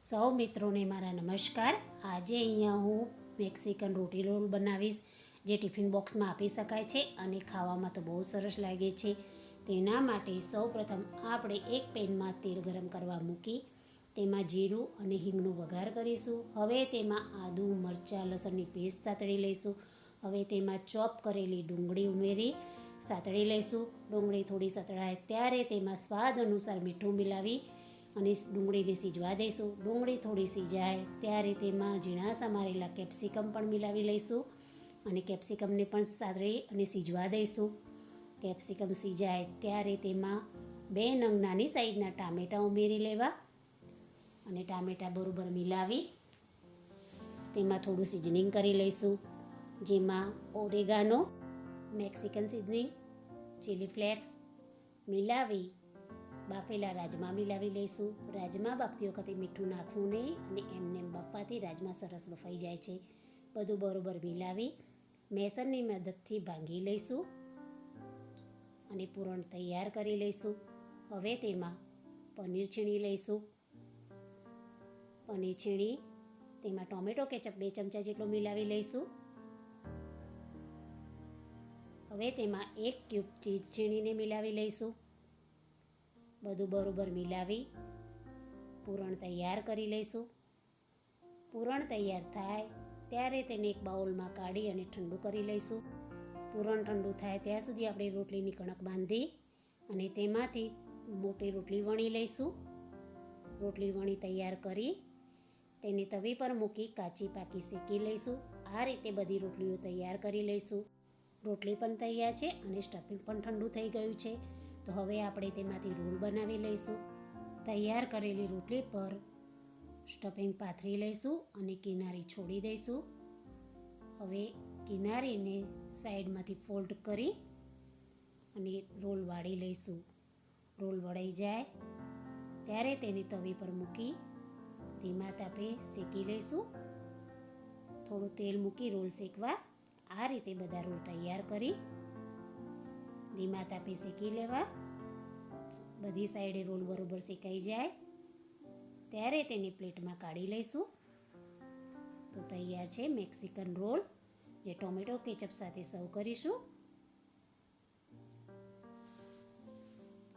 સૌ મિત્રોને મારા નમસ્કાર. આજે અહીંયા હું મેક્સિકન રોટી રોલ બનાવીશ, જે ટિફિન બોક્સમાં આપી શકાય છે અને ખાવામાં તો બહુ સરસ લાગે છે. તેના માટે સૌપ્રથમ આપણે એક પેનમાં તેલ ગરમ કરવા મૂકી તેમાં જીરું અને હિંગનો વઘાર કરીશું. હવે તેમાં આદું, મરચાં, લસણની પેસ્ટ સાતળી લઈશું. હવે તેમાં ચોપ કરેલી ડુંગળી ઉમેરી સાતળી લઈશું. ડુંગળી થોડી સતળાય ત્યારે તેમાં સ્વાદ અનુસાર મીઠું મિલાવી અને ડુંગળીને સીજવા દઈશું. ડુંગળી થોડી સીજાય ત્યારે તેમાં ઝીણા સમારેલા કેપ્સિકમ પણ મિલાવી લઈશું અને કેપ્સિકમને પણ સાતળી અને સીજવા દઈશું. કેપ્સિકમ સીજાય ત્યારે તેમાં 2 નંગ નાની સાઈઝના ટામેટાં ઉમેરી લેવા અને ટામેટાં બરોબર મિલાવી તેમાં થોડું સિઝનિંગ કરી લઈશું, જેમાં oregano, Mexican seasoning, chili flakes મિલાવી બાફેલા રાજમા મિલાવી લઈશું. રાજમા બાફતી વખતે મીઠું નાખવું નહીં અને એમને બફવાથી રાજમા સરસ બફાઈ જાય છે. બધું બરોબર મિલાવી મેસરની મદદથી ભાંગી લઈશું અને પૂરણ તૈયાર કરી લઈશું. હવે તેમાં પનીર છીણી લઈશું. પનીર છીણી તેમાં ટોમેટો કેચઅપ 2 ચમચા જેટલો મિલાવી લઈશું. હવે તેમાં 1 ક્યુબ ચીઝ છીણીને મિલાવી લઈશું. બધું બરોબર મિલાવી પૂરણ તૈયાર કરી લઈશું. પૂરણ તૈયાર થાય ત્યારે તેને એક બાઉલમાં કાઢી અને ઠંડુ કરી લઈશું. પૂરણ ઠંડુ થાય ત્યાં સુધી આપણે રોટલીની કણક બાંધી અને તેમાંથી મોટી રોટલી વણી લઈશું. રોટલી વણી તૈયાર કરી તેને તવી પર મૂકી કાચી પાકી શેકી લઈશું. આ રીતે બધી રોટલીઓ તૈયાર કરી લઈશું. રોટલી પણ તૈયાર છે અને સ્ટફિંગ પણ ઠંડુ થઈ ગયું છે. તો હવે આપણે તેમાંથી રોલ બનાવી લઈશું. તૈયાર કરેલી રોટલી પર સ્ટફિંગ પાથરી લઈશું અને કિનારી છોડી દઈશું. હવે કિનારીને સાઈડમાંથી ફોલ્ડ કરી અને રોલ વાળી લઈશું. રોલ વળાઈ જાય ત્યારે તેને તવી પર મૂકી ધીમા તાપે શેકી લઈશું. થોડું તેલ મૂકી રોલ શેકવા. આ રીતે બધા રોલ તૈયાર કરી ધીમા તાપે શેકી લેવા. બધી સાઈડે રોલ બરોબર શેકાઈ જાય ત્યારે તેને પ્લેટમાં કાઢી લઈશું. તો તૈયાર છે મેક્સિકન રોલ, જે ટોમેટો કેચઅપ સાથે સર્વ કરીશું.